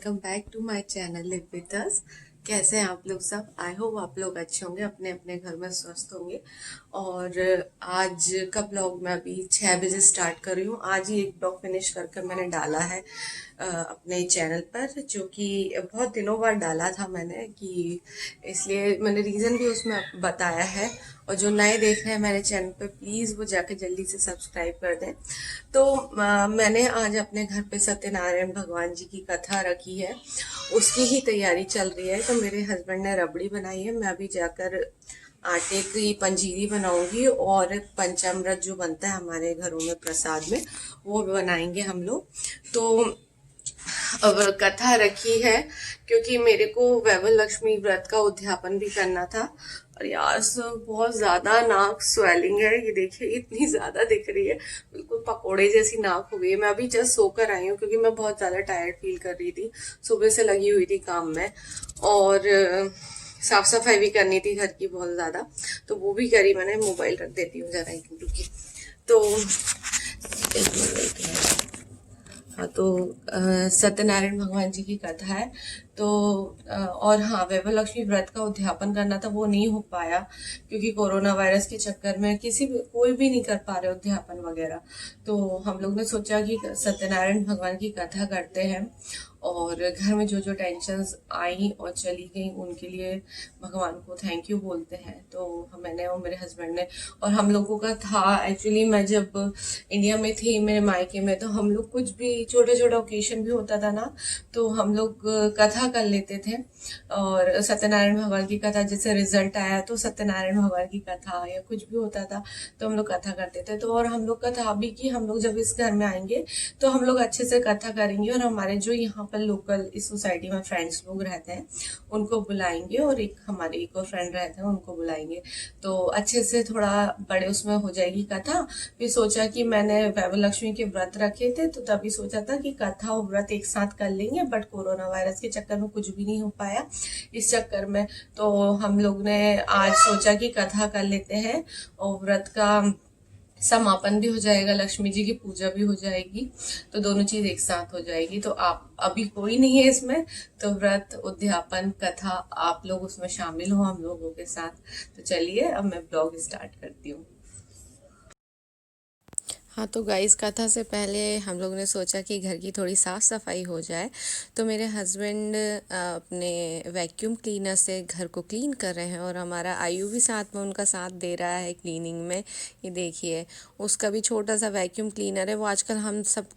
Welcome back to my channel live with us. कैसे हैं आप लोग सब? आई होप आप लोग अच्छे होंगे, अपने अपने घर में स्वस्थ होंगे। और आज का ब्लॉग मैं अभी 6 बजे स्टार्ट कर रही हूँ। आज ही एक ब्लॉग फिनिश करके मैंने डाला है अपने चैनल पर, जो कि बहुत दिनों बाद डाला था मैंने, कि इसलिए मैंने रीज़न भी उसमें बताया है। और जो नए देख रहे हैं मेरे चैनल पे, प्लीज़ वो जाके जल्दी से सब्सक्राइब कर दें। तो मैंने आज अपने घर पे सत्यनारायण भगवान जी की कथा रखी है, उसकी ही तैयारी चल रही है। तो मेरे हस्बैंड ने रबड़ी बनाई है, मैं अभी जाकर आटे की पंजीरी बनाऊंगी, और पंचामृत जो बनता है हमारे घरों में प्रसाद में, वो बनाएंगे हम लोग। तो अब कथा रखी है क्योंकि मेरे को वैभव लक्ष्मी व्रत का उद्यापन भी करना था। और यार बहुत ज्यादा नाक स्वेलिंग है, ये देखिए इतनी ज्यादा दिख रही है, बिल्कुल पकोड़े जैसी नाक हो गई है। मैं अभी जस्ट सोकर आई हूँ क्योंकि मैं बहुत ज्यादा टायर्ड फील कर रही थी, सुबह से लगी हुई थी काम में। और साफ सफाई भी करनी थी घर की बहुत ज्यादा, तो वो भी करी मैंने। मोबाइल रख देती हूँ जरा, एक मिनट रुकिए। तो एक मिनट। हाँ, तो सत्यनारायण भगवान जी की कथा है। तो और हाँ, वैभव लक्ष्मी व्रत का उद्यापन करना था, वो नहीं हो पाया क्योंकि कोरोना वायरस के चक्कर में कोई भी नहीं कर पा रहे उद्यापन वगैरह। तो हम लोग ने सोचा कि सत्यनारायण भगवान की कथा करते हैं, और घर में जो जो टेंशन्स आई और चली गई उनके लिए भगवान को थैंक यू बोलते हैं। तो मैंने और मेरे हस्बैंड ने, और हम लोगों का था एक्चुअली, मैं जब इंडिया में थी मेरे मायके में, तो हम लोग कुछ भी छोटे छोटे ओकेशन भी होता था ना, तो हम लोग कथा कर लेते थे। और सत्यनारायण भगवान की कथा, जैसे रिजल्ट आया तो सत्यनारायण भगवान की कथा, या कुछ भी होता था तो हम लोग कथा करते थे। तो और हम लोग का था भी कि हम लोग जब इस घर में आएंगे तो हम लोग अच्छे से कथा करेंगे, और हमारे जो यहाँ पर लोकल इस सोसाइटी में फ्रेंड्स लोग रहते हैं उनको बुलाएंगे, और एक हमारे एक और फ्रेंड रहते हैं उनको बुलाएंगे। तो अच्छे से थोड़ा बड़े उसमें हो जाएगी कथा। फिर सोचा कि मैंने वैभव लक्ष्मी के व्रत रखे थे, तो तभी सोचा था कि कथा और व्रत एक साथ कर लेंगे, बट कोरोना वायरस के चक्कर में कुछ भी नहीं हो पाया इस चक्कर में। तो हम लोग ने आज सोचा कि कथा कर लेते हैं, और व्रत का समापन भी हो जाएगा, लक्ष्मी जी की पूजा भी हो जाएगी, तो दोनों चीज एक साथ हो जाएगी। तो आप अभी कोई नहीं है इसमें, तो व्रत उद्यापन कथा आप लोग उसमें शामिल हो हम लोगों के साथ। तो चलिए अब मैं ब्लॉग स्टार्ट करती हूँ। हाँ, तो गाइस, कथा से पहले हम लोग ने सोचा कि घर की थोड़ी साफ़ सफाई हो जाए। तो मेरे हस्बैंड अपने वैक्यूम क्लीनर से घर को क्लीन कर रहे हैं, और हमारा आयु भी साथ में उनका साथ दे रहा है क्लीनिंग में। ये देखिए, उसका भी छोटा सा वैक्यूम क्लीनर है। वो आजकल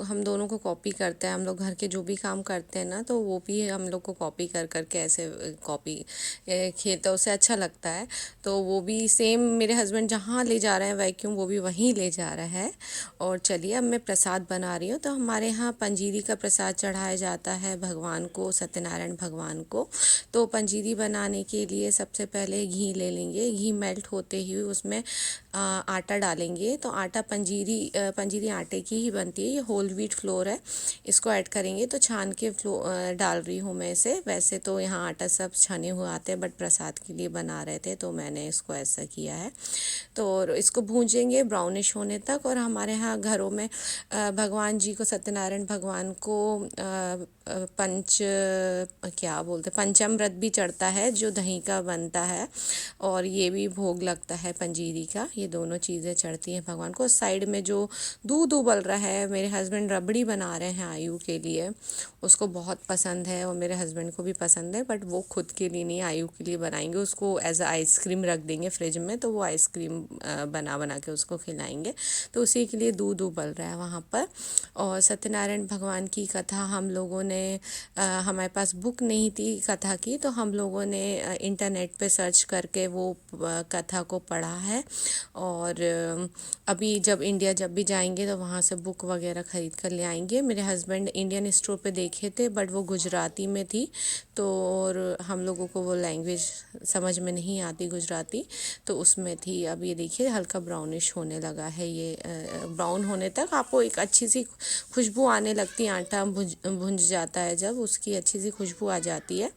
हम दोनों को कॉपी करते हैं। हम लोग घर के जो भी काम करते हैं ना, तो वो भी हम लोग को कॉपी कर करके ऐसे कॉपी खेलता, उससे अच्छा लगता है। तो वो भी सेम मेरे हस्बैंड जहाँ ले जा रहे हैं वैक्यूम, वो भी वहीं ले जा रहा है। और चलिए अब मैं प्रसाद बना रही हूँ। तो हमारे यहाँ पंजीरी का प्रसाद चढ़ाया जाता है भगवान को, सत्यनारायण भगवान को। तो पंजीरी बनाने के लिए सबसे पहले घी ले लेंगे। घी मेल्ट होते ही उसमें आटा डालेंगे। तो आटा पंजीरी आटे की ही बनती है, ये होल व्हीट फ्लोर है। इसको ऐड करेंगे। तो छान के डाल रही हूँ मैं इसे। वैसे तो यहाँ आटा सब छने हुए आते हैं, बट प्रसाद के लिए बना रहे थे तो मैंने इसको ऐसा किया है। तो इसको भूंजेंगे ब्राउनिश होने तक। और हमारे यहाँ घरों में भगवान जी को, सत्यनारायण भगवान को पंच क्या बोलते, पंचामृत भी चढ़ता है जो दही का बनता है, और ये भी भोग लगता है पंजीरी का। ये दोनों चीज़ें चढ़ती हैं भगवान को। साइड में जो दूध उबल रहा है, मेरे हस्बैंड रबड़ी बना रहे हैं आयु के लिए। उसको बहुत पसंद है और मेरे हस्बैंड को भी पसंद है, बट वो खुद के लिए नहीं, आयु के लिए बनाएंगे। उसको एज अ आइसक्रीम रख देंगे फ्रिज में, तो वो आइसक्रीम बना बना के उसको खिलाएंगे। तो उसी के लिए दूध उबल रहा है वहाँ पर। और सत्यनारायण भगवान की कथा हम लोगों ने, हमारे पास बुक नहीं थी कथा की, तो हम लोगों ने इंटरनेट पे सर्च करके वो कथा को पढ़ा है। और अभी जब भी जाएंगे तो वहाँ से बुक वगैरह ख़रीद कर ले आएंगे। मेरे हस्बैंड इंडियन स्टोर पे देखे थे, बट वो गुजराती में थी, तो और हम लोगों को वो लैंग्वेज समझ में नहीं आती गुजराती, तो उसमें थी। अब ये देखिए हल्का ब्राउनिश होने लगा है ये ब्राउन होने तक आपको एक अच्छी सी खुशबू आने लगती है। आटा भुंज जाता है जब उसकी अच्छी सी खुशबू आ जाती है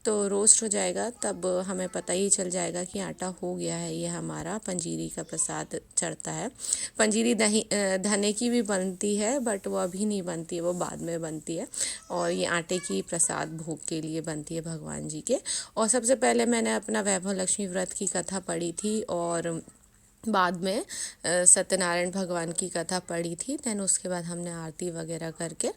तो रोस्ट हो जाएगा, तब हमें पता ही चल जाएगा कि आटा हो गया है। ये हमारा पंजीरी का प्रसाद चढ़ता है। पंजीरी धने की भी बनती है बट वो अभी नहीं बनती है, वो बाद में बनती है। और ये आटे की प्रसाद भोग के लिए बनती है भगवान जी के। और सबसे पहले मैंने अपना वैभव लक्ष्मी व्रत की कथा पढ़ी थी और बाद में सत्यनारायण भगवान की कथा पढ़ी थी। दैन उसके बाद हमने आरती वगैरह करके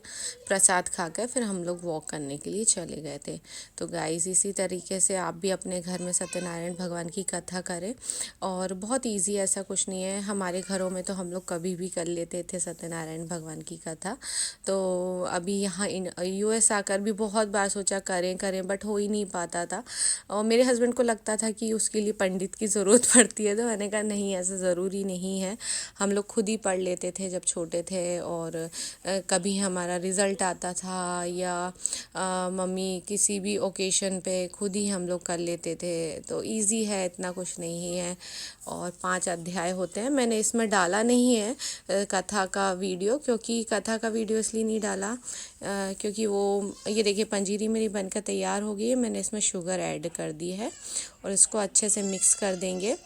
प्रसाद खाकर फिर हम लोग वॉक करने के लिए चले गए थे। तो गाइस इसी तरीके से आप भी अपने घर में सत्यनारायण भगवान की कथा करें। और बहुत इजी, ऐसा कुछ नहीं है। हमारे घरों में तो हम लोग कभी भी कर लेते थे सत्यनारायण भगवान की कथा। तो अभी यहाँ US आकर भी बहुत बार सोचा करें करें बट हो ही नहीं पाता था। और मेरे हस्बैंड को लगता था कि उसके लिए पंडित की ज़रूरत पड़ती है, तो मैंने कहा नहीं, ऐसा ज़रूरी नहीं है, हम लोग खुद ही पढ़ लेते थे जब छोटे थे। और कभी हमारा रिज़ल्ट आता था या मम्मी किसी भी ओकेशन पे खुद ही हम लोग कर लेते थे। तो इजी है, इतना कुछ नहीं है। और 5 अध्याय होते हैं। मैंने इसमें डाला नहीं है कथा का वीडियो, क्योंकि कथा का वीडियो इसलिए नहीं डाला क्योंकि वो, ये देखिए पंजीरी मेरी बनकर तैयार हो गई है। मैंने इसमें शुगर ऐड कर दी है और इसको अच्छे से मिक्स कर देंगे।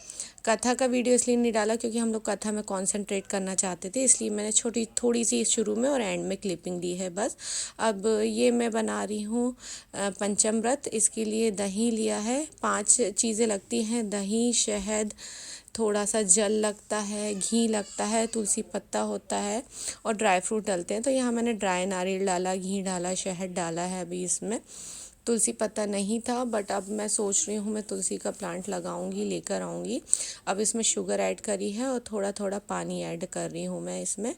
कथा का वीडियो इसलिए नहीं डाला क्योंकि हम लोग कथा में कंसंट्रेट करना चाहते थे, इसलिए मैंने थोड़ी सी शुरू में और एंड में क्लिपिंग दी है बस। अब ये मैं बना रही हूँ पंचामृत। इसके लिए दही लिया है, 5 चीज़ें लगती हैं, दही, शहद, थोड़ा सा जल लगता है, घी लगता है, तुलसी पत्ता होता है और ड्राई फ्रूट डलते हैं। तो यहाँ मैंने ड्राई नारियल डाला, घी डाला, शहद डाला है। अभी इसमें तुलसी पत्ता नहीं था बट अब मैं सोच रही हूँ मैं तुलसी का प्लांट लगाऊंगी, लेकर आऊँगी। अब इसमें शुगर ऐड करी है और थोड़ा थोड़ा पानी ऐड कर रही हूँ मैं इसमें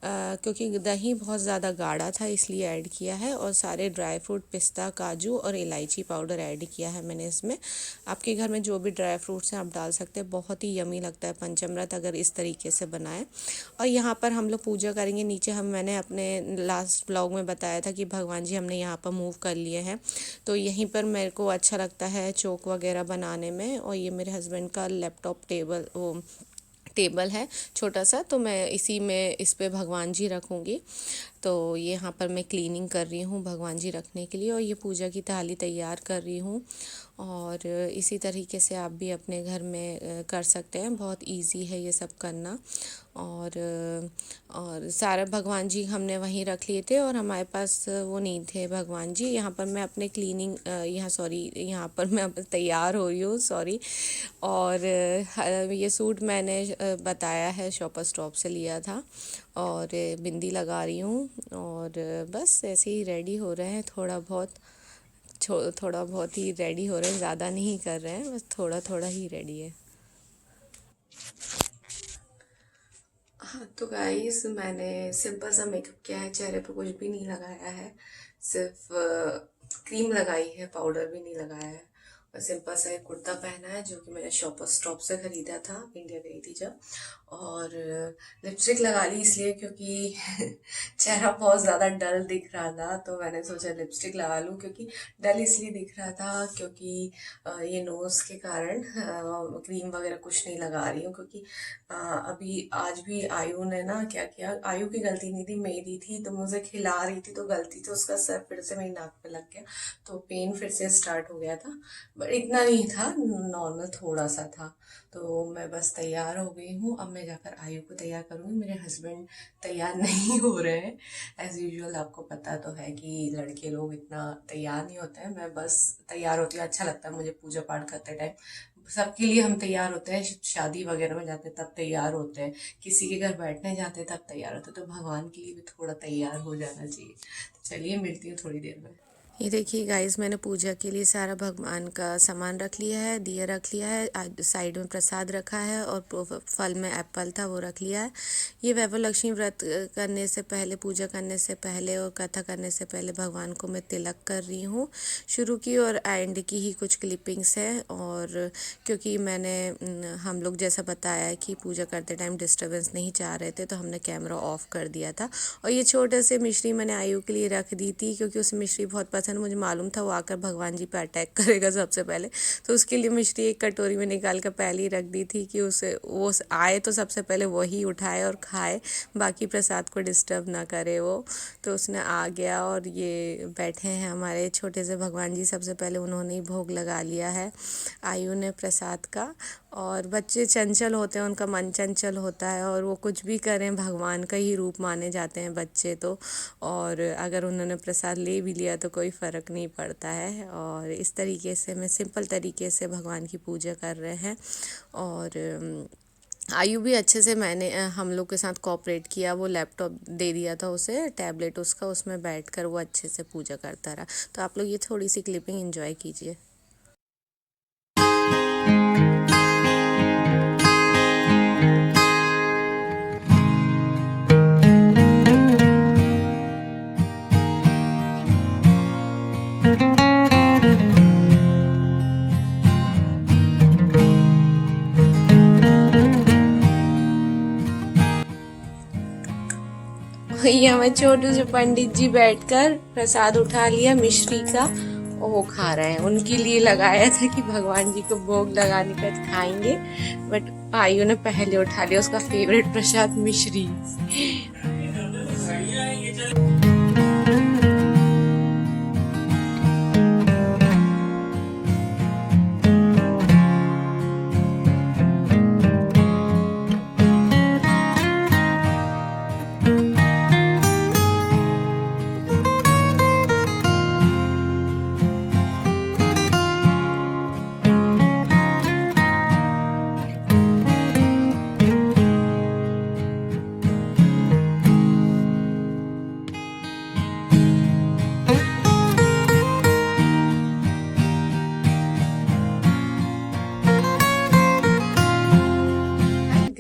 क्योंकि दही बहुत ज़्यादा गाढ़ा था इसलिए ऐड किया है। और सारे ड्राई फ्रूट, पिस्ता, काजू और इलायची पाउडर ऐड किया है मैंने इसमें। आपके घर में जो भी ड्राई फ्रूट्स हैं आप डाल सकते हैं। बहुत ही यमी लगता है पंचामृत अगर इस तरीके से बनाएं। और यहाँ पर हम लोग पूजा करेंगे। नीचे मैंने अपने लास्ट ब्लॉग में बताया था कि भगवान जी हमने यहाँ पर मूव कर लिए हैं, तो यहीं पर मेरे को अच्छा लगता है चौक वगैरह बनाने में। और ये मेरे हस्बैंड का लैपटॉप टेबल है छोटा सा, तो मैं इसी में इस पे भगवान जी रखूँगी। तो ये यहाँ पर मैं क्लीनिंग कर रही हूँ भगवान जी रखने के लिए और ये पूजा की थाली तैयार कर रही हूँ। और इसी तरीके से आप भी अपने घर में कर सकते हैं, बहुत इजी है ये सब करना। और सारे भगवान जी हमने वहीं रख लिए थे और हमारे पास वो नहीं थे भगवान जी। यहाँ पर मैं अपने क्लीनिंग यहाँ पर मैं अब तैयार हो रही हूँ, सॉरी। और ये सूट मैंने बताया है शॉपर स्टॉप से लिया था और बिंदी लगा रही हूँ। और बस ऐसे ही रेडी हो रहे हैं, थोड़ा बहुत ही रेडी हो रहे हैं, ज़्यादा नहीं कर रहे हैं, बस थोड़ा थोड़ा ही रेडी है। हाँ तो गाइस मैंने सिंपल सा मेकअप किया है, चेहरे पे कुछ भी नहीं लगाया है, सिर्फ क्रीम लगाई है, पाउडर भी नहीं लगाया है। और सिंपल सा एक कुर्ता पहना है जो कि मैंने शॉपर स्टॉप से ख़रीदा था, इंडिया गई थी जब। और लिपस्टिक लगा ली इसलिए क्योंकि चेहरा बहुत ज़्यादा डल दिख रहा था, तो मैंने सोचा लिपस्टिक लगा लूँ। क्योंकि डल इसलिए दिख रहा था क्योंकि ये नोज़ के कारण क्रीम वगैरह कुछ नहीं लगा रही हूँ। क्योंकि अभी आज भी आयु ने ना क्या किया, आयु की गलती नहीं थी, मेरी थी। तो मुझे खिला रही थी तो गलती से उसका सर फिर से मेरी नाक पे लग गया, तो पेन फिर से स्टार्ट हो गया था। बट इतना नहीं था, नॉर्मल थोड़ा सा था। तो मैं बस तैयार हो गई हूँ, अब मैं जाकर आयु को तैयार करूँगी। मेरे हस्बैंड तैयार नहीं हो रहे हैं एज यूजुअल। आपको पता तो है कि लड़के लोग इतना तैयार नहीं होते हैं, मैं बस तैयार होती हूँ। अच्छा लगता है मुझे पूजा पाठ करते टाइम, सबके लिए हम तैयार होते हैं, शादी वगैरह में जाते हैं तब तैयार होते हैं, किसी के घर बैठने जाते हैं तब तैयार होते हैं, तो भगवान के लिए भी थोड़ा तैयार हो जाना चाहिए। तो चलिए मिलती हूँ थोड़ी देर में। ये देखिए गाइस, मैंने पूजा के लिए सारा भगवान का सामान रख लिया है, दिया रख लिया है, साइड में प्रसाद रखा है और फल में एप्पल था वो रख लिया है। ये वैभव लक्ष्मी व्रत करने से पहले, पूजा करने से पहले और कथा करने से पहले भगवान को मैं तिलक कर रही हूँ। शुरू की और एंड की ही कुछ क्लिपिंग्स है। और क्योंकि मैंने हम लोग जैसा बताया है कि पूजा करते टाइम डिस्टर्बेंस नहीं चाह रहे थे, तो हमने कैमरा ऑफ कर दिया था। और ये छोटे से मिश्री मैंने आयु के लिए रख दी थी क्योंकि उसे मिश्री बहुत पसंद था ना, मुझे मालूम था वो आकर भगवान जी पे अटैक करेगा सबसे पहले, तो उसके लिए मिश्री एक कटोरी में निकाल कर पहले ही रख दी थी कि उसे वो आए तो सबसे पहले वही उठाए और खाए, बाकी प्रसाद को डिस्टर्ब ना करे वो। तो उसने आ गया और ये बैठे हैं हमारे छोटे से भगवान जी। सबसे पहले उन्होंने ही भोग लगा लिया है आयु ने प्रसाद का। और बच्चे चंचल होते हैं, उनका मन चंचल होता है और वो कुछ भी करें भगवान का ही रूप माने जाते हैं बच्चे तो। और अगर उन्होंने प्रसाद ले भी लिया तो कोई फ़र्क नहीं पड़ता है। और इस तरीके से मैं सिंपल तरीके से भगवान की पूजा कर रहे हैं। और आयु भी अच्छे से मैंने हम लोग के साथ कोऑपरेट किया। वो लैपटॉप दे दिया था उसे, टैबलेट उसका, उसमें बैठकर वो अच्छे से पूजा करता रहा। तो आप लोग ये थोड़ी सी क्लिपिंग एंजॉय कीजिए। भैया हमें छोटू से पंडित जी बैठकर प्रसाद उठा लिया मिश्री का और वो खा रहे हैं। उनके लिए लगाया था कि भगवान जी को भोग लगाने का खाएंगे, बट आयु ने पहले उठा लिया उसका फेवरेट प्रसाद मिश्री।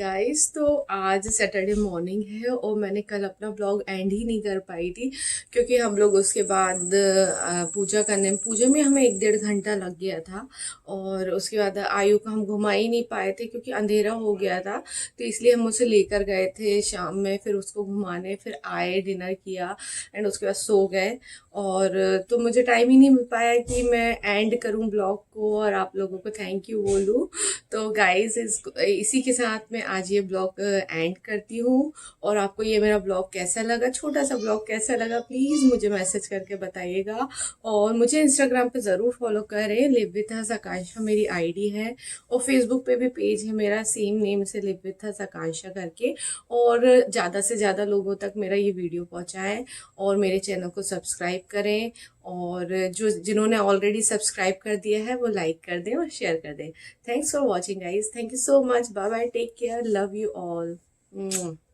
गाइस, तो आज सैटरडे मॉर्निंग है और मैंने कल अपना ब्लॉग एंड ही नहीं कर पाई थी क्योंकि हम लोग उसके बाद पूजा में हमें 1-1.5 घंटा लग गया था। और उसके बाद आयु को हम घुमा ही नहीं पाए थे क्योंकि अंधेरा हो गया था, तो इसलिए हम उसे लेकर गए थे शाम में, फिर उसको घुमाने, फिर आए, डिनर किया एंड उसके बाद सो गए। और तो मुझे टाइम ही नहीं मिल पाया कि मैं एंड करूं ब्लॉग को और आप लोगों को थैंक यू बोलूं। तो गाइस इसी के साथ मैं आज ये ब्लॉग एंड करती हूँ। और आपको ये मेरा ब्लॉग कैसा लगा, छोटा सा ब्लॉग कैसा लगा, प्लीज़ मुझे मैसेज करके बताइएगा। और मुझे इंस्टाग्राम पे ज़रूर फॉलो करें, लिव विथ हर्ष आकांक्षा मेरी आईडी है। और फेसबुक पे भी पेज है मेरा सेम नेम से, लिव विथ हर्ष आकांक्षा करके। और ज़्यादा से ज़्यादा लोगों तक मेरा ये वीडियो पहुँचाएँ और मेरे चैनल को सब्सक्राइब करें। और जिन्होंने ऑलरेडी सब्सक्राइब कर दिया है वो लाइक कर दें और शेयर कर दें। Thanks for watching, guys. Thank you so much. Bye bye. Take care. Love you all.